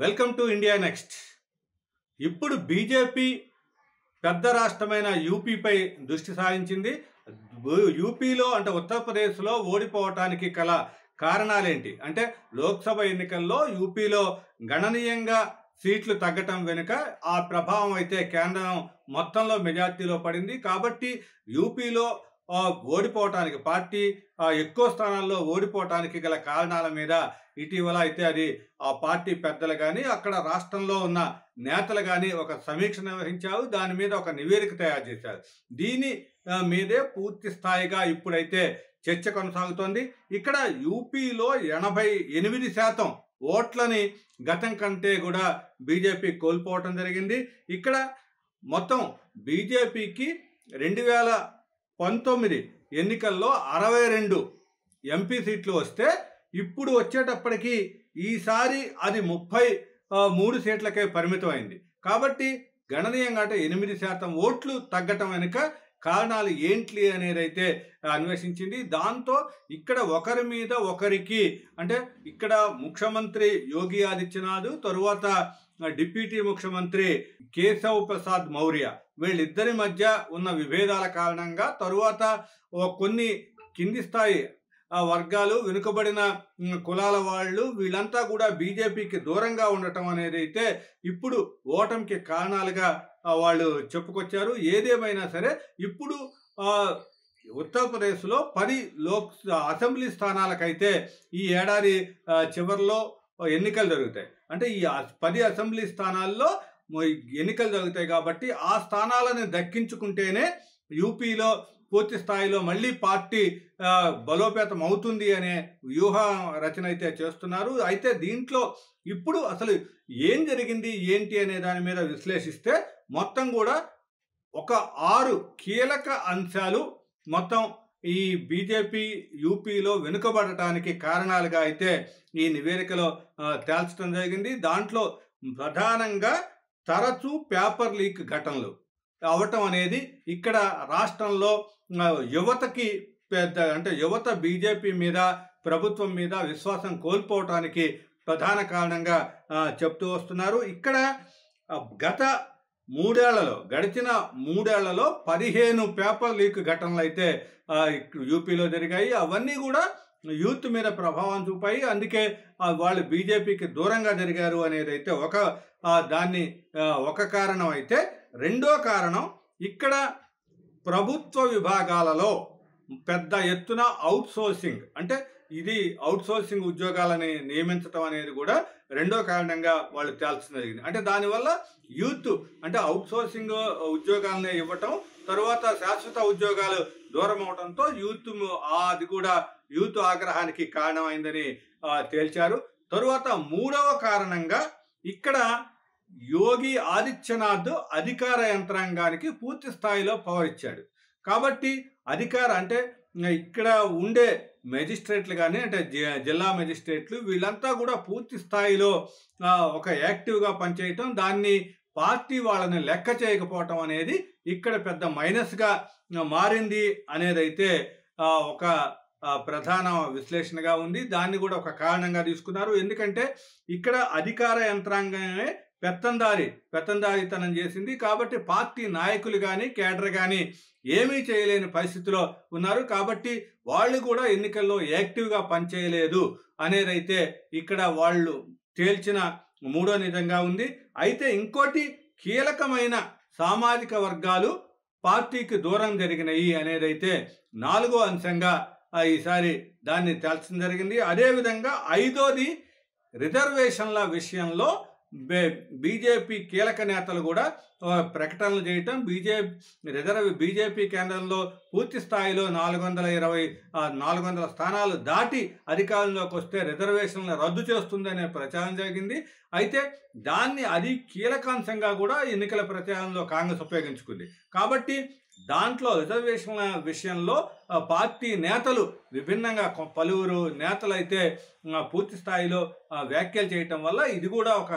Welcome to India next. ఇప్పుడు BJP పెద్ద రాష్ట్రమైన యూపీపై దృష్టి సారించింది. యూపీలో అంటే ఉత్తరప్రదేశ్లో ఓడిపోవటానికి గల కారణాలేంటి అంటే లోక్సభ ఎన్నికల్లో యూపీలో గణనీయంగా సీట్లు తగ్గటం వెనుక ఆ ప్రభావం అయితే కేంద్రం మొత్తంలో మెజార్టీలో పడింది. కాబట్టి యూపీలో ఓడిపోవటానికి పార్టీ ఎక్కువ స్థానాల్లో ఓడిపోవటానికి గల కారణాల మీద ఇటీవల అయితే అది ఆ పార్టీ పెద్దలు కానీ అక్కడ రాష్ట్రంలో ఉన్న నేతలు కానీ ఒక సమీక్ష నిర్వహించారు. దాని మీద ఒక నివేదిక తయారు చేశారు. దీని మీదే పూర్తి స్థాయిగా ఇప్పుడైతే చర్చ కొనసాగుతోంది. ఇక్కడ యూపీలో 88% ఓట్లని గతం కంటే కూడా బీజేపీ కోల్పోవటం జరిగింది. ఇక్కడ మొత్తం బీజేపీకి 2019 ఎన్నికల్లో 62 ఎంపీ సీట్లు వస్తే ఇప్పుడు వచ్చేటప్పటికి ఈసారి అది 33 సీట్లకే పరిమితమైంది. కాబట్టి గణనీయంగా అంటే 8% ఓట్లు తగ్గటం వెనుక కారణాలు ఏంటి అనేది అయితే అన్వేషించింది. దాంతో ఇక్కడ ఒకరి మీద ఒకరికి అంటే ఇక్కడ ముఖ్యమంత్రి యోగి ఆదిత్యనాథ్, తరువాత డిప్యూటీ ముఖ్యమంత్రి కేశవ్ ప్రసాద్ మౌర్య వీళ్ళిద్దరి మధ్య ఉన్న విభేదాల కారణంగా తరువాత కొన్ని కింది స్థాయి వర్గాలు, వెనుకబడిన కులాల వాళ్ళు వీళ్ళంతా కూడా బీజేపీకి దూరంగా ఉండటం అనేది అయితే ఇప్పుడు ఓటమికి కారణాలుగా వాళ్ళు చెప్పుకొచ్చారు. ఏదేమైనా సరే ఇప్పుడు ఉత్తరప్రదేశ్లో 10 అసెంబ్లీ స్థానాలకైతే ఈ ఏడాది చివరిలో ఎన్నికలు జరుగుతాయి. అంటే ఈ 10 అసెంబ్లీ స్థానాల్లో ఎన్నికలు జరుగుతాయి. కాబట్టి ఆ స్థానాలను దక్కించుకుంటేనే యూపీలో పూర్తి స్థాయిలో మళ్ళీ పార్టీ బలోపేతం అవుతుంది అనే వ్యూహ రచన అయితే చేస్తున్నారు. అయితే దీంట్లో ఇప్పుడు అసలు ఏం జరిగింది ఏంటి అనే దాని మీద విశ్లేషిస్తే మొత్తం కూడా ఒక 6 కీలక అంశాలు మొత్తం ఈ బీజేపీ యూపీలో వెనుకబడటానికి కారణాలుగా అయితే ఈ నివేదికలో తేల్చడం జరిగింది. దాంట్లో ప్రధానంగా తరచూ పేపర్ లీక్ ఘటనలు అవటం అనేది ఇక్కడ రాష్ట్రంలో యువతకి యువత బీజేపీ మీద ప్రభుత్వం మీద విశ్వాసం కోల్పోవటానికి ప్రధాన కారణంగా చెప్తూ వస్తున్నారు. ఇక్కడ గడిచిన మూడేళ్లలో 15 పేపర్ లీక్ ఘటనలు అయితే యూపీలో జరిగాయి. అవన్నీ కూడా యూత్ మీద ప్రభావం చూపాయి. అందుకే వాళ్ళు బీజేపీకి దూరంగా జరిగారు అనేది అయితే ఒక కారణం అయితే, రెండో కారణం ఇక్కడ ప్రభుత్వ విభాగాలలో పెద్ద ఎత్తున అవుట్సోర్సింగ్ అంటే ఇది అవుట్సోర్సింగ్ ఉద్యోగాలని నియమించడం అనేది కూడా రెండో కారణంగా వాళ్ళు తేల్చడం జరిగింది. అంటే దానివల్ల యూత్ అంటే అవుట్సోర్సింగ్ ఉద్యోగాలని ఇవ్వటం, తరువాత శాశ్వత ఉద్యోగాలు దూరం అవడంతో అది కూడా యూత్ ఆగ్రహానికి కారణమైందని తేల్చారు. తరువాత మూడవ కారణంగా ఇక్కడ యోగి ఆదిత్యనాథ్ అధికార యంత్రాంగానికి పూర్తి స్థాయిలో పవర్ ఇచ్చాడు. కాబట్టి అంటే ఇక్కడ ఉండే మెజిస్ట్రేట్లు కానీ అంటే జిల్లా మెజిస్ట్రేట్లు వీళ్ళంతా కూడా పూర్తి స్థాయిలో ఒక యాక్టివ్గా పనిచేయటం, దాన్ని పార్టీ వాళ్ళని లెక్క చేయకపోవటం అనేది ఇక్కడ పెద్ద మైనస్గా మారింది అనేది అయితే ఒక ప్రధాన విశ్లేషణగా ఉంది. దాన్ని కూడా ఒక కారణంగా తీసుకున్నారు. ఎందుకంటే ఇక్కడ అధికార యంత్రాంగమే పెత్తందారితనం చేసింది. కాబట్టి పార్టీ నాయకులు కానీ కేడర్ కానీ ఏమీ చేయలేని పరిస్థితిలో ఉన్నారు. కాబట్టి వాళ్ళు కూడా ఎన్నికల్లో యాక్టివ్గా పనిచేయలేదు అనేది అయితే ఇక్కడ వాళ్ళు తేల్చిన మూడో నిజంగా ఉంది. అయితే ఇంకోటి కీలకమైన సామాజిక వర్గాలు పార్టీకి దూరం జరిగినాయి అనేది అయితే 4వ అంశంగా ఈసారి దాన్ని తేల్చడం జరిగింది. అదేవిధంగా 5వది రిజర్వేషన్ల విషయంలో బీజేపీ కీలక నేతలు కూడా ప్రకటనలు చేయటం, బీజేపీ కేంద్రంలో పూర్తి స్థాయిలో 400 స్థానాలు దాటి అధికారంలోకి వస్తే రిజర్వేషన్లు రద్దు చేస్తుందనే ప్రచారం జరిగింది. అయితే అది కీలకాంశంగా కూడా ఎన్నికల ప్రచారంలో కాంగ్రెస్ ఉపయోగించుకుంది. కాబట్టి దాంట్లో రిజర్వేషన్ల విషయంలో పార్టీ నేతలు విభిన్నంగా పలువురు నేతలు అయితే పూర్తి స్థాయిలో వ్యాఖ్యలు చేయటం వల్ల ఇది కూడా ఒక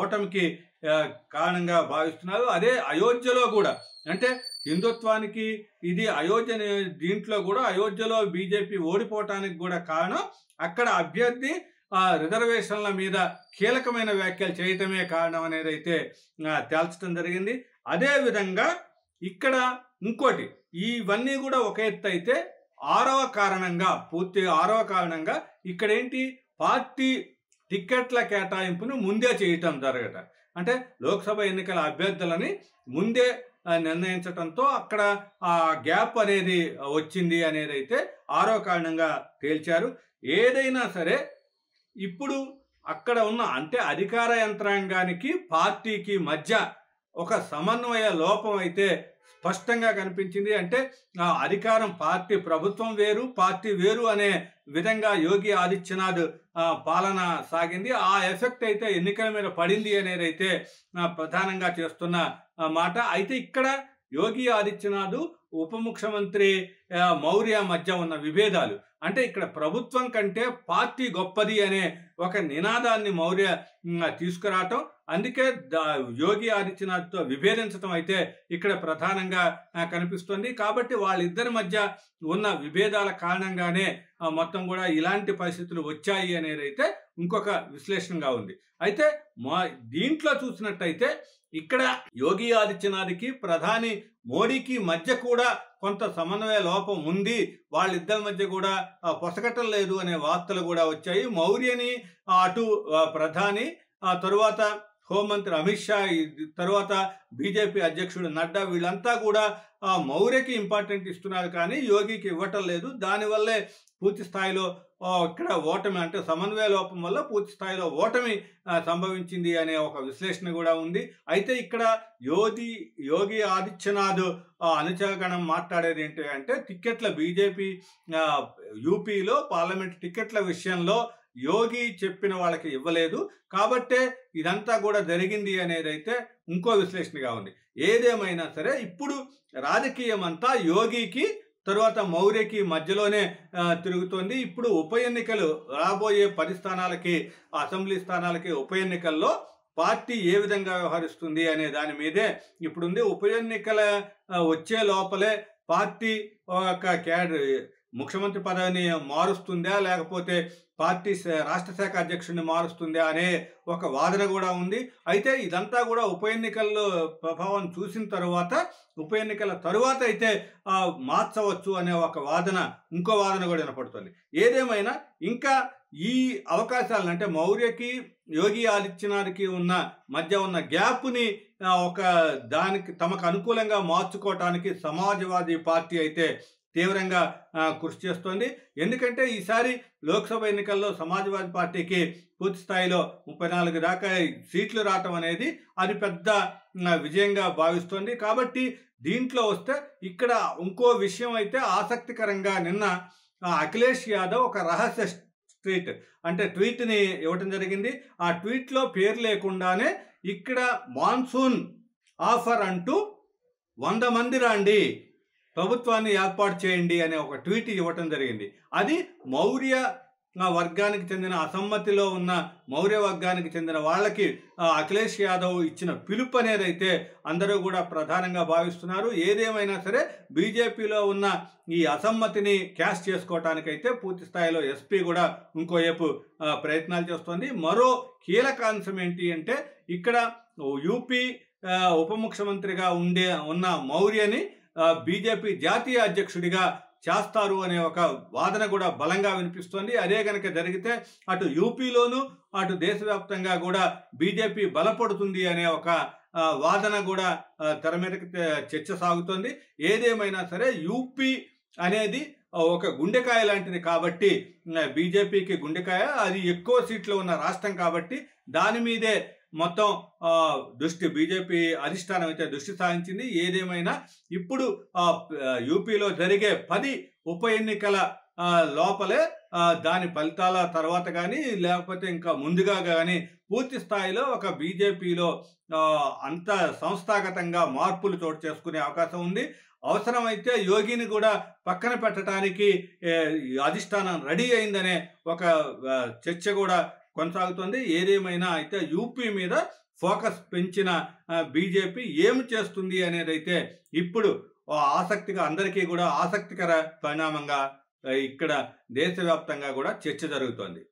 ఓటమికి కారణంగా భావిస్తున్నారు. అదే అయోధ్యలో కూడా అంటే హిందుత్వానికి ఇది దీంట్లో కూడా అయోధ్యలో బీజేపీ ఓడిపోవటానికి కూడా కారణం అక్కడ అభ్యర్థి ఆ రిజర్వేషన్ల మీద కీలకమైన వ్యాఖ్యలు చేయటమే కారణం అనేది అయితే తేల్చడం జరిగింది. అదేవిధంగా ఇక్కడ ఇంకోటి, ఇవన్నీ కూడా ఒక ఎత్తు అయితే ఆరవ కారణంగా ఇక్కడేంటి, పార్టీ టిక్కెట్ల కేటాయింపును ముందే చేయటం జరగట. అంటే లోక్సభ ఎన్నికల అభ్యర్థులని ముందే నిర్ణయించటంతో అక్కడ ఆ గ్యాప్ అనేది వచ్చింది అనేది అయితే ఆరో కారణంగా తేల్చారు. ఏదైనా సరే ఇప్పుడు అక్కడ ఉన్న అంటే అధికార యంత్రాంగానికి పార్టీకి మధ్య ఒక సమన్వయ లోపం అయితే స్పష్టంగా కనిపించింది. అంటే అధికారం ప్రభుత్వం వేరు, పార్టీ వేరు అనే విధంగా యోగి ఆదిత్యనాథ్ పాలన సాగింది. ఆ ఎఫెక్ట్ అయితే ఎన్నికల మీద పడింది అనేది అయితే ప్రధానంగా చేస్తున్న మాట. అయితే ఇక్కడ యోగి ఆదిత్యనాథ్ ఉప ముఖ్యమంత్రి మౌర్య మధ్య ఉన్న విభేదాలు, అంటే ఇక్కడ ప్రభుత్వం కంటే పార్టీ గొప్పది అనే ఒక నినాదాన్ని మౌర్య తీసుకురావటం, అందుకే యోగి ఆదిత్యనాథ్తో విభేదించడం అయితే ఇక్కడ ప్రధానంగా కనిపిస్తుంది. కాబట్టి వాళ్ళిద్దరి మధ్య ఉన్న విభేదాల కారణంగానే మొత్తం కూడా ఇలాంటి పరిస్థితులు వచ్చాయి అనేది అయితే ఇంకొక విశ్లేషణగా ఉంది. అయితే దీంట్లో చూసినట్టయితే ఇక్కడ యోగి ఆదిత్యనాథ్కి ప్రధాని మోడీకి మధ్య కూడా కొంత సమన్వయ లోపం ఉంది, వాళ్ళిద్దరి మధ్య కూడా పొసగటం లేదు అనే వార్తలు కూడా వచ్చాయి. మౌర్యని అటు ప్రధాని, తరువాత హోంమంత్రి అమిత్ షా, తర్వాత బీజేపీ అధ్యక్షుడు నడ్డా, వీళ్ళంతా కూడా మౌర్యకి ఇంపార్టెంట్ ఇస్తున్నారు కానీ యోగికి ఇవ్వటం లేదు. దానివల్లే పూర్తి స్థాయిలో ఇక్కడ ఓటమి, అంటే సమన్వయ లోపం వల్ల పూర్తి స్థాయిలో ఓటమి సంభవించింది అనే ఒక విశ్లేషణ కూడా ఉంది. అయితే ఇక్కడ యోగి ఆదిత్యనాథ్ అనుచరగణం మాట్లాడేది ఏంటి అంటే, బీజేపీ యూపీలో పార్లమెంట్ టికెట్ల విషయంలో యోగి చెప్పిన వాళ్ళకి ఇవ్వలేదు కాబట్టే ఇదంతా కూడా జరిగింది అనేది అయితే ఇంకో విశ్లేషణగా ఉంది. ఏదేమైనా సరే ఇప్పుడు రాజకీయం అంతా యోగికి తరువాత మౌర్యకి మధ్యలోనే తిరుగుతోంది. ఇప్పుడు ఉప ఎన్నికలు రాబోయే 10 స్థానాలకి, అసెంబ్లీ స్థానాలకి ఉప ఎన్నికల్లో పార్టీ ఏ విధంగా వ్యవహరిస్తుంది అనే దాని మీదే ఇప్పుడుంది. ఉప ఎన్నికల వచ్చే లోపలే పార్టీ ఒక ముఖ్యమంత్రి పదవిని మారుస్తుందా, లేకపోతే పార్టీ రాష్ట్ర శాఖ అధ్యక్షుడిని మారుస్తుందా అనే ఒక వాదన కూడా ఉంది. అయితే ఇదంతా కూడా ఉప ఎన్నికల్లో ప్రభావం చూసిన తరువాత, ఉప ఎన్నికల తరువాత అయితే మార్చవచ్చు అనే ఒక వాదన, ఇంకో వాదన కూడా వినపడుతుంది. ఏదేమైనా ఇంకా ఈ అవకాశాలను, అంటే మౌర్యకి యోగి ఆదిత్యనాథ్కి మధ్య ఉన్న గ్యాప్ని ఒక దానికి తమకు అనుకూలంగా మార్చుకోవటానికి సమాజ్వాదీ పార్టీ అయితే తీవ్రంగా కృషి చేస్తోంది. ఎందుకంటే ఈసారి లోక్సభ ఎన్నికల్లో సమాజ్వాదీ పార్టీకి పూర్తి స్థాయిలో 34 దాకా సీట్లు రావటం అనేది అది పెద్ద విజయంగా భావిస్తోంది. కాబట్టి దీంట్లో వస్తే ఇక్కడ ఇంకో విషయం అయితే ఆసక్తికరంగా, నిన్న అఖిలేష్ యాదవ్ ఒక రహస్య ట్వీట్ని ఇవ్వటం జరిగింది. ఆ ట్వీట్లో పేరు లేకుండానే ఇక్కడ మాన్సూన్ ఆఫర్ అంటూ 100 మంది రాండి, ప్రభుత్వాన్ని ఏర్పాటు చేయండి అనే ఒక ట్వీట్ ఇవ్వటం జరిగింది. అది మౌర్య వర్గానికి చెందిన, అసమ్మతిలో ఉన్న మౌర్య వర్గానికి చెందిన వాళ్ళకి అఖిలేష్ యాదవ్ ఇచ్చిన పిలుపు అనేది అయితే అందరూ కూడా ప్రధానంగా భావిస్తున్నారు. ఏదేమైనా సరే బీజేపీలో ఉన్న ఈ అసమ్మతిని క్యాష్ చేసుకోవటానికైతే పూర్తి స్థాయిలో ఎస్పీ కూడా ఇంకోవైపు ప్రయత్నాలు చేస్తోంది. మరో కీలక అంశం ఏంటి అంటే, ఇక్కడ యూపీ ఉప ముఖ్యమంత్రిగా ఉన్న మౌర్యని బీజేపీ జాతీయ అధ్యక్షుడిగా చేస్తారు అనే ఒక వాదన కూడా బలంగా వినిపిస్తోంది. అదే కనుక జరిగితే అటు యూపీలోను అటు దేశవ్యాప్తంగా కూడా బీజేపీ బలపడుతుంది అనే ఒక వాదన కూడా తెర మీదకి చర్చ సాగుతోంది. ఏదేమైనా సరే యూపీ అనేది ఒక గుండెకాయ లాంటిది కాబట్టి, బీజేపీకి గుండెకాయ, అది ఎక్కువ సీట్లు ఉన్న రాష్ట్రం కాబట్టి దాని మీదే మొత్తం బీజేపీ అధిష్టానం అయితే దృష్టి సారించింది. ఏదేమైనా ఇప్పుడు యూపీలో జరిగే 10 ఉప ఎన్నికల లోపలే దాని ఫలితాల తర్వాత కానీ, లేకపోతే ఇంకా ముందుగా కానీ పూర్తి స్థాయిలో ఒక బీజేపీలో అంత సంస్థాగతంగా మార్పులు చోటు చేసుకునే అవకాశం ఉంది. అవసరమైతే యోగిని కూడా పక్కన పెట్టడానికి అధిష్టానం రెడీ అయిందనే ఒక చర్చ కూడా కొనసాగుతుంది. ఏదేమైనా అయితే యూపీ మీద ఫోకస్ పెంచిన బీజేపీ ఏమి చేస్తుంది అనేది అయితే ఇప్పుడు ఆసక్తిగా, అందరికీ కూడా ఆసక్తికర పరిణామంగా ఇక్కడ దేశవ్యాప్తంగా కూడా చర్చ జరుగుతోంది.